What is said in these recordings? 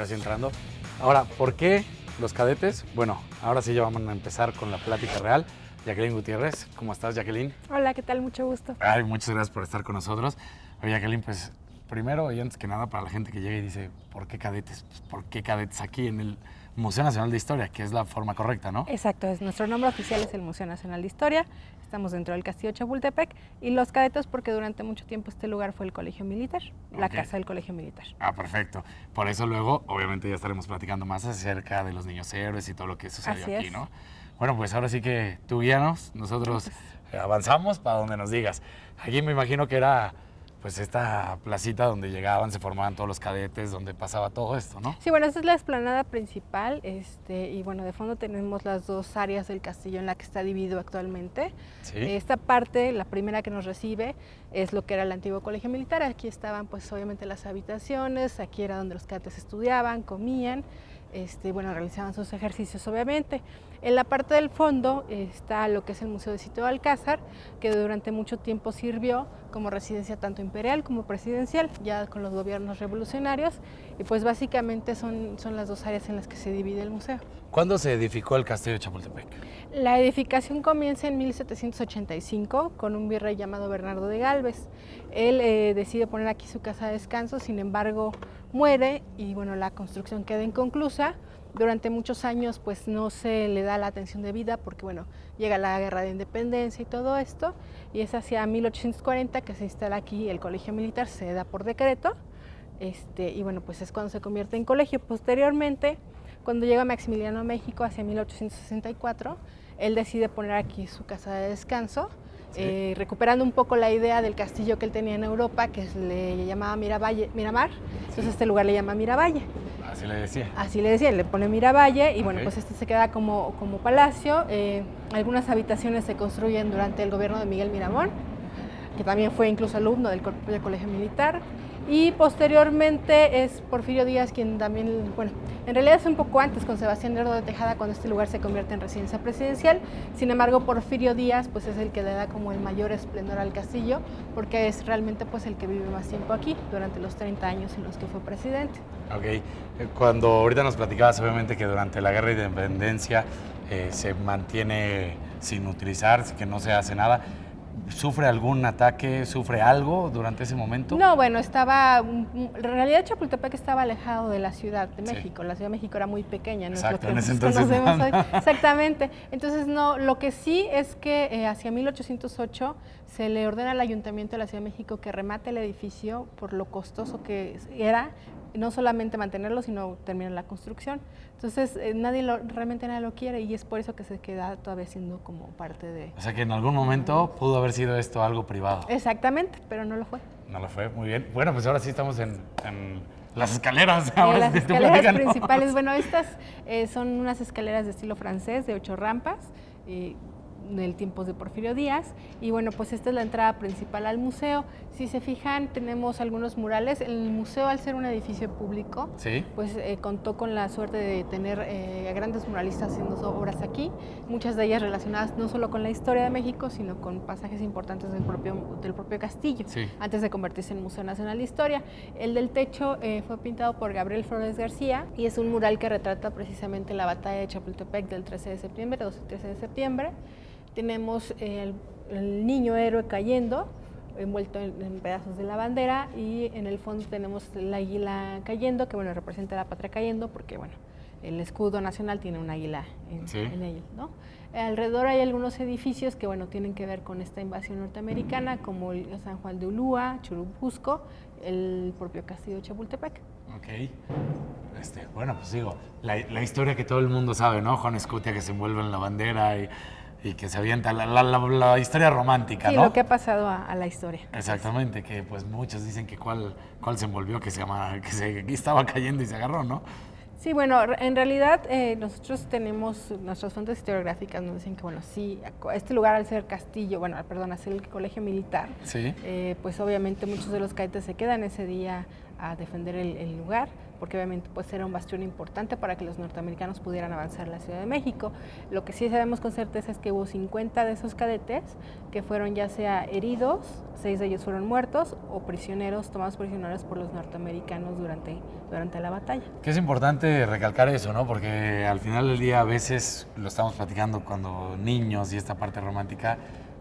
ahora sí entrando. Ahora, ¿por qué los cadetes? Bueno, ahora sí ya vamos a empezar con la plática real. Jacqueline Gutiérrez, ¿cómo estás, Jacqueline? Hola, ¿qué tal? Mucho gusto. Ay, muchas gracias por estar con nosotros. Oye, Jacqueline, pues primero y antes que nada para la gente que llega y dice, ¿por qué cadetes? Pues, ¿por qué cadetes aquí en el Museo Nacional de Historia? Que es la forma correcta, ¿no? Exacto, nuestro nombre oficial es el Museo Nacional de Historia. Estamos dentro del Castillo de Chapultepec y los cadetes porque durante mucho tiempo este lugar fue el Colegio Militar, la casa del Colegio Militar. Ah, perfecto. Por eso luego, obviamente, ya estaremos platicando más acerca de los niños héroes y todo lo que sucedió Así aquí, es. ¿no? Bueno, pues ahora sí que tú guíanos, nosotros avanzamos para donde nos digas. Aquí me imagino que era pues esta placita donde llegaban, se formaban todos los cadetes, donde pasaba todo esto, ¿no? Sí, bueno, esta es la explanada principal, y bueno, de fondo tenemos las dos áreas del castillo en la que está dividido actualmente. Sí. Esta parte, la primera que nos recibe, es lo que era el antiguo colegio militar. Aquí estaban pues obviamente las habitaciones, aquí era donde los cadetes estudiaban, comían, bueno, realizaban sus ejercicios obviamente. En la parte del fondo está lo que es el Museo de Sitio de Alcázar, que durante mucho tiempo sirvió como residencia tanto imperial como presidencial, ya con los gobiernos revolucionarios, y pues básicamente son las dos áreas en las que se divide el museo. ¿Cuándo se edificó el Castillo de Chapultepec? La edificación comienza en 1785 con un virrey llamado Bernardo de Gálvez. Él decide poner aquí su casa de descanso, sin embargo muere y bueno, la construcción queda inconclusa. Durante muchos años pues no se le da la atención debida porque bueno, llega la guerra de independencia y todo esto, y es hacia 1840 que se instala aquí el colegio militar, se da por decreto, y bueno, pues es cuando se convierte en colegio. Posteriormente, cuando llega Maximiliano a México hacia 1864, él decide poner aquí su casa de descanso, sí, recuperando un poco la idea del castillo que él tenía en Europa, que le llamaba Miramar, entonces este lugar le llama Miravalle. Así le decía. Así le decía, le pone Miravalle y bueno, pues se queda como palacio. Algunas habitaciones se construyen durante el gobierno de Miguel Miramón, que también fue incluso alumno del Colegio Militar. Y posteriormente es Porfirio Díaz quien también, bueno, en realidad es un poco antes con Sebastián Lerdo de Tejada cuando este lugar se convierte en residencia presidencial. Sin embargo, Porfirio Díaz pues es el que le da como el mayor esplendor al castillo porque es realmente pues el que vive más tiempo aquí durante los 30 años en los que fue presidente. Ok, cuando ahorita nos platicabas obviamente que durante la guerra de independencia se mantiene sin utilizar, que no se hace nada. ¿Sufre algún ataque, sufre algo durante ese momento? No, bueno, en realidad Chapultepec estaba alejado de la Ciudad de México. Sí. La Ciudad de México era muy pequeña, no exacto, es lo que en ese entonces conocemos hoy. Exactamente. Entonces, no, lo que sí es que hacia 1808 se le ordena al Ayuntamiento de la Ciudad de México que remate el edificio por lo costoso que era, no solamente mantenerlo, sino terminar la construcción. Entonces, realmente nadie lo quiere y es por eso que se queda todavía siendo como parte de... O sea que en algún momento pudo haber sido esto algo privado. Exactamente, pero no lo fue. No lo fue, muy bien. Bueno, pues ahora sí estamos en las escaleras. Las escaleras principales, bueno, estas son unas escaleras de estilo francés de 8 rampas, del tiempo de Porfirio Díaz, y bueno, pues esta es la entrada principal al museo. Si se fijan, tenemos algunos murales. El museo, al ser un edificio público, ¿sí?, pues contó con la suerte de tener a grandes muralistas haciendo obras aquí, muchas de ellas relacionadas no solo con la historia de México, sino con pasajes importantes del propio castillo, sí, antes de convertirse en Museo Nacional de Historia. El del techo fue pintado por Gabriel Flores García y es un mural que retrata precisamente la batalla de Chapultepec del 13 de septiembre, 12 y 13 de septiembre. Tenemos el niño héroe cayendo, envuelto en pedazos de la bandera, y en el fondo tenemos el águila cayendo, que bueno, representa la patria cayendo, porque bueno, el escudo nacional tiene un águila en él, ¿no? Alrededor hay algunos edificios que bueno, tienen que ver con esta invasión norteamericana, como el San Juan de Ulúa, Churubusco, el propio castillo de Chapultepec. Ok. Bueno, pues digo, la historia que todo el mundo sabe, ¿no? Juan Escutia que se envuelve en la bandera y que se avienta la historia romántica, sí, ¿no? Sí, lo que ha pasado a la historia. Exactamente, que pues muchos dicen que cuál se envolvió, que estaba cayendo y se agarró, ¿no? Sí, bueno, en realidad nosotros tenemos, nuestras fuentes historiográficas nos dicen que, bueno, sí, este lugar al ser castillo, bueno, perdón, al ser el colegio militar, sí, pues obviamente muchos de los cadetes se quedan ese día a defender el lugar, porque obviamente pues era un bastión importante para que los norteamericanos pudieran avanzar a la Ciudad de México. Lo que sí sabemos con certeza es que hubo 50 de esos cadetes que fueron ya sea heridos, 6 de ellos fueron muertos, o prisioneros, tomados prisioneros por los norteamericanos durante la batalla. Que es importante recalcar eso, ¿no? Porque al final del día a veces lo estamos platicando cuando niños y esta parte romántica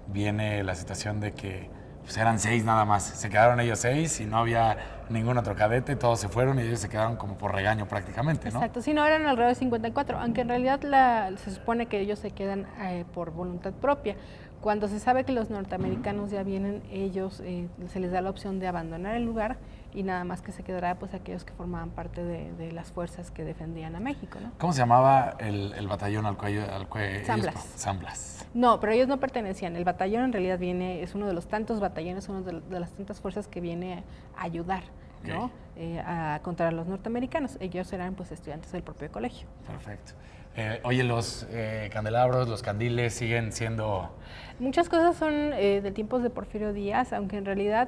viene la situación de que pues eran 6 nada más, se quedaron ellos 6 y no había ningún otro cadete, todos se fueron y ellos se quedaron como por regaño prácticamente, ¿no? Exacto, sí, no, eran alrededor de 54, aunque en realidad se supone que ellos se quedan por voluntad propia. Cuando se sabe que los norteamericanos ya vienen, ellos se les da la opción de abandonar el lugar y nada más que se quedará pues aquellos que formaban parte de las fuerzas que defendían a México, ¿no? ¿Cómo se llamaba el batallón al que San ellos... Blas. San Blas. No, pero ellos no pertenecían. El batallón en realidad es uno de los tantos batallones, uno de las tantas fuerzas que viene a ayudar, ¿no? Contra los norteamericanos. Ellos eran pues estudiantes del propio colegio. Perfecto. Oye, los candelabros, los candiles siguen siendo... Muchas cosas son de tiempos de Porfirio Díaz, aunque en realidad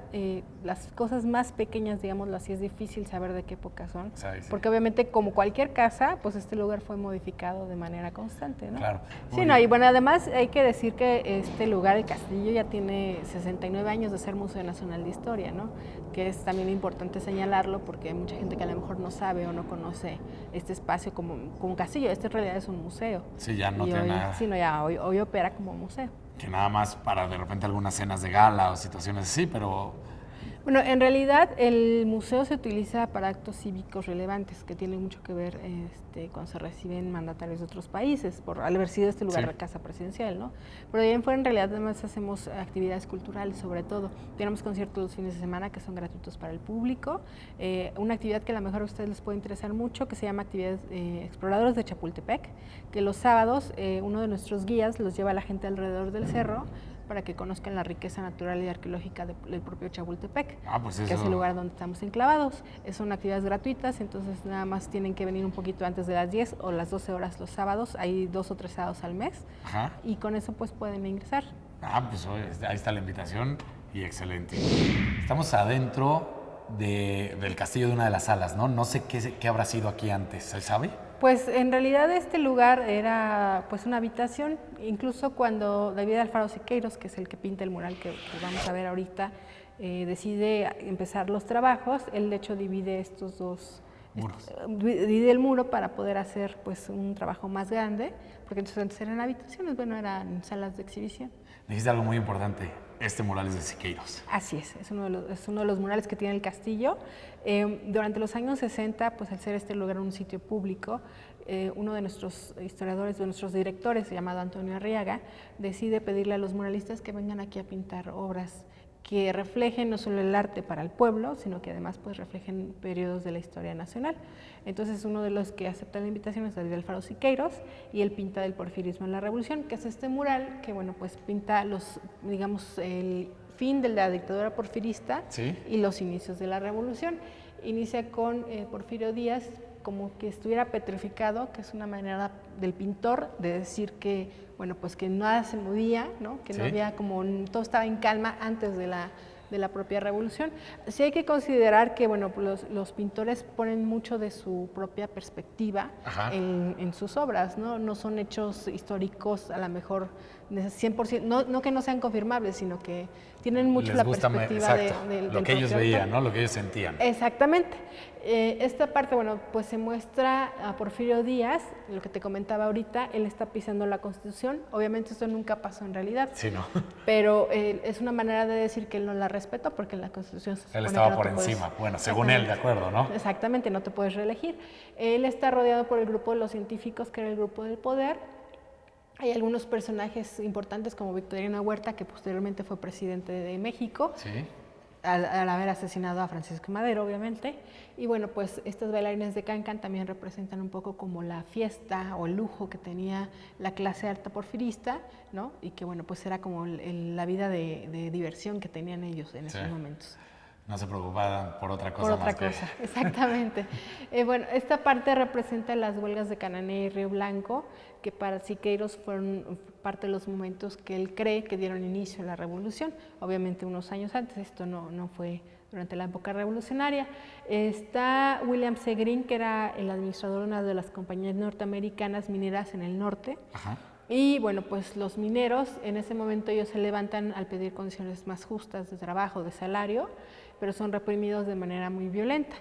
las cosas más pequeñas, digámoslo así, es difícil saber de qué época son, Sí. porque obviamente como cualquier casa, pues este lugar fue modificado de manera constante, ¿no? Claro. Sí, no, y bueno, además hay que decir que este lugar, el castillo, ya tiene 69 años de ser Museo Nacional de Historia, ¿no? Que es también importante señalarlo porque hay mucha gente que a lo mejor no sabe o no conoce este espacio como un castillo. Este en realidad es un museo. Sí, ya no y tiene hoy, nada. Sí, no, ya hoy opera como museo. Que nada más para de repente algunas cenas de gala o situaciones así, pero... Bueno, en realidad el museo se utiliza para actos cívicos relevantes que tienen mucho que ver cuando se reciben mandatarios de otros países, por haber sido este lugar de casa presidencial, ¿no? Pero bien fuera en realidad además hacemos actividades culturales sobre todo. Tenemos conciertos los fines de semana que son gratuitos para el público. Una actividad que a lo mejor a ustedes les puede interesar mucho que se llama Actividades Exploradores de Chapultepec, que los sábados uno de nuestros guías los lleva a la gente alrededor del cerro para que conozcan la riqueza natural y arqueológica del propio Chapultepec, pues eso... que es el lugar donde estamos enclavados. Son actividades gratuitas, entonces nada más tienen que venir un poquito antes de las 10 o las 12 horas los sábados, hay 2 o 3 sábados al mes, y con eso pues pueden ingresar. Pues ahí está la invitación y excelente. Estamos adentro del castillo de una de las salas, ¿no? No sé qué habrá sido aquí antes, ¿se sabe? Pues en realidad este lugar era pues una habitación, incluso cuando David Alfaro Siqueiros, que es el que pinta el mural que vamos a ver ahorita, decide empezar los trabajos, él de hecho divide estos dos muros. Divide el muro para poder hacer pues un trabajo más grande, porque entonces antes eran habitaciones, bueno, eran salas de exhibición. Dijiste algo muy importante, este mural es de Siqueiros. Así es uno de los murales que tiene el castillo. Durante los años 60, pues al ser este lugar un sitio público, uno de nuestros historiadores, de nuestros directores, llamado Antonio Arriaga, decide pedirle a los muralistas que vengan aquí a pintar obras que reflejen no solo el arte para el pueblo, sino que además pues reflejen periodos de la historia nacional. Entonces uno de los que acepta la invitación es David Alfaro Siqueiros y él pinta del porfirismo en la revolución, que es este mural que bueno pues pinta el fin de la dictadura porfirista y los inicios de la revolución. Inicia con Porfirio Díaz como que estuviera petrificado, que es una manera del pintor de decir que, bueno, pues que nada se movía, ¿no? Que no había todo estaba en calma antes de la propia revolución. Sí hay que considerar que, bueno, los pintores ponen mucho de su propia perspectiva en sus obras, ¿no? No son hechos históricos a lo mejor 100%, no que no sean confirmables, sino que tienen mucho la perspectiva del lo que ellos veían, ¿no? Lo que ellos sentían. Exactamente. Esta parte, bueno, pues se muestra a Porfirio Díaz, lo que te comentaba ahorita, él está pisando la Constitución. Obviamente esto nunca pasó en realidad. Sí, ¿no? Pero es una manera de decir que él no la respetó porque la Constitución se supone él estaba que no por encima, bueno, según él, de acuerdo, ¿no? Exactamente, no te puedes reelegir. Él está rodeado por el grupo de los científicos, que era el grupo del poder. Hay algunos personajes importantes como Victoriano Huerta, que posteriormente fue presidente de México. Sí. Al haber asesinado a Francisco Madero, obviamente. Y bueno, pues estos bailarines de Cancan también representan un poco como la fiesta o el lujo que tenía la clase alta porfirista, ¿no? Y que bueno, pues era como la vida de diversión que tenían ellos en esos momentos. No se preocupaban por otra cosa Exactamente. Bueno, esta parte representa las huelgas de Cananea y Río Blanco, que para Siqueiros fueron parte de los momentos que él cree que dieron inicio a la revolución. Obviamente unos años antes esto no fue durante la época revolucionaria. Está William C. Greene, que era el administrador de una de las compañías norteamericanas mineras en el norte. Ajá. Y bueno, pues los mineros en ese momento ellos se levantan al pedir condiciones más justas de trabajo, de salario, pero son reprimidos de manera muy violenta.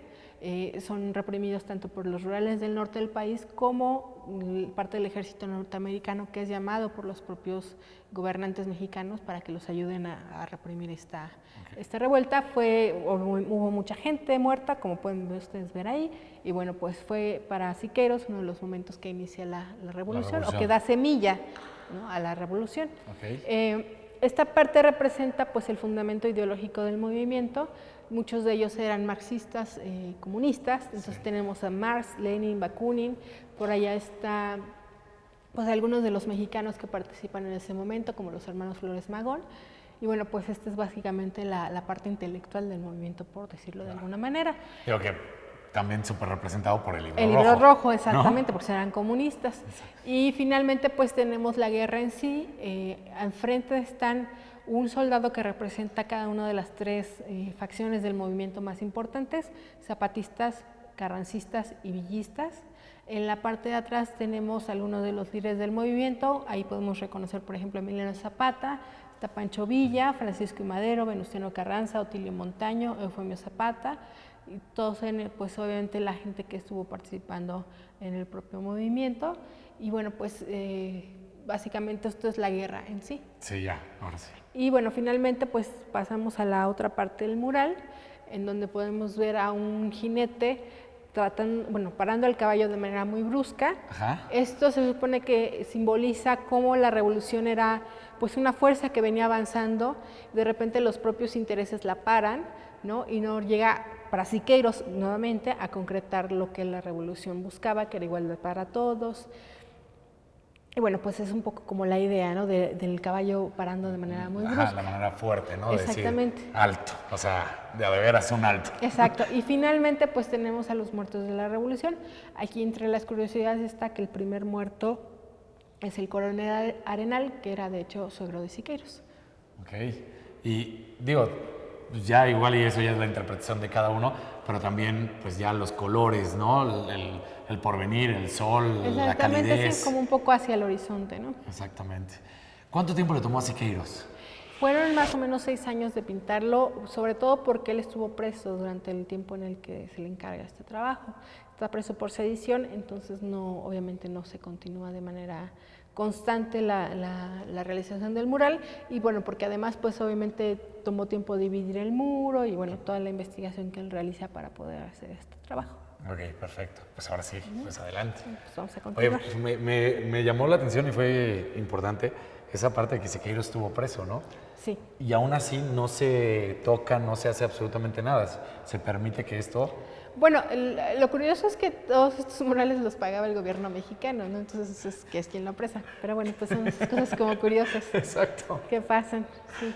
Son reprimidos tanto por los rurales del norte del país como parte del ejército norteamericano, que es llamado por los propios gobernantes mexicanos para que los ayuden a reprimir esta revuelta. Hubo mucha gente muerta, como pueden ustedes ver ahí, y bueno, pues fue para Siqueiros uno de los momentos que inicia la revolución, o que da semilla, ¿no?, a la revolución. Okay. Esta parte representa pues el fundamento ideológico del movimiento. Muchos de ellos eran marxistas, comunistas. Entonces sí, tenemos a Marx, Lenin, Bakunin. Por allá está pues algunos de los mexicanos que participan en ese momento, como los hermanos Flores Magón. Y bueno, pues esta es básicamente la parte intelectual del movimiento, por decirlo de alguna manera. Creo que también súper representado por el libro rojo. El libro rojo, exactamente, ¿no?, porque eran comunistas. Exacto. Y finalmente pues tenemos la guerra en sí. Al frente están un soldado que representa cada una de las tres facciones del movimiento más importantes: zapatistas, carrancistas y villistas. En la parte de atrás tenemos algunos de los líderes del movimiento. Ahí podemos reconocer, por ejemplo, a Emiliano Zapata, está Pancho Villa, Francisco I. Madero, Venustiano Carranza, Otilio Montaño, Eufemio Zapata, y todos, pues obviamente la gente que estuvo participando en el propio movimiento. Y bueno, pues básicamente esto es la guerra en sí. Sí, ya, ahora sí. Y bueno, finalmente pues pasamos a la otra parte del mural, en donde podemos ver a un jinete parando al caballo de manera muy brusca. Ajá. Esto se supone que simboliza cómo la revolución era pues una fuerza que venía avanzando, de repente los propios intereses la paran, ¿no? Y no llega para Siqueiros nuevamente a concretar lo que la revolución buscaba, que era igualdad para todos. Y bueno, pues es un poco como la idea, ¿no?, del caballo parando de manera muy brusca. Ajá, la manera fuerte, ¿no? Exactamente. Decir alto, o sea, de veras un alto. Exacto. Y finalmente pues tenemos a los muertos de la revolución. Aquí entre las curiosidades está que el primer muerto es el coronel Arenal, que era de hecho suegro de Siqueiros. Ok. Y digo, ya igual y eso ya es la interpretación de cada uno, pero también pues ya los colores, ¿no? El porvenir, el sol, la calidez. Exactamente, sí, como un poco hacia el horizonte, ¿no? Exactamente. ¿Cuánto tiempo le tomó a Siqueiros? Fueron más o menos 6 años de pintarlo, sobre todo porque él estuvo preso durante el tiempo en el que se le encarga este trabajo. Está preso por sedición, entonces obviamente no se continúa de manera constante la realización del mural, y bueno, porque además pues obviamente tomó tiempo dividir el muro y bueno, toda la investigación que él realiza para poder hacer este trabajo. Ok, perfecto. Pues ahora sí, pues adelante. Pues vamos a continuar. Oye, pues me llamó la atención y fue importante esa parte de que Siqueiros estuvo preso, ¿no? Sí. Y aún así no se toca, no se hace absolutamente nada. Se permite que esto... Bueno, lo curioso es que todos estos murales los pagaba el gobierno mexicano, ¿no? Entonces es quien lo apresa. Pero bueno, pues son esas cosas como curiosas. Exacto. Que pasan, sí.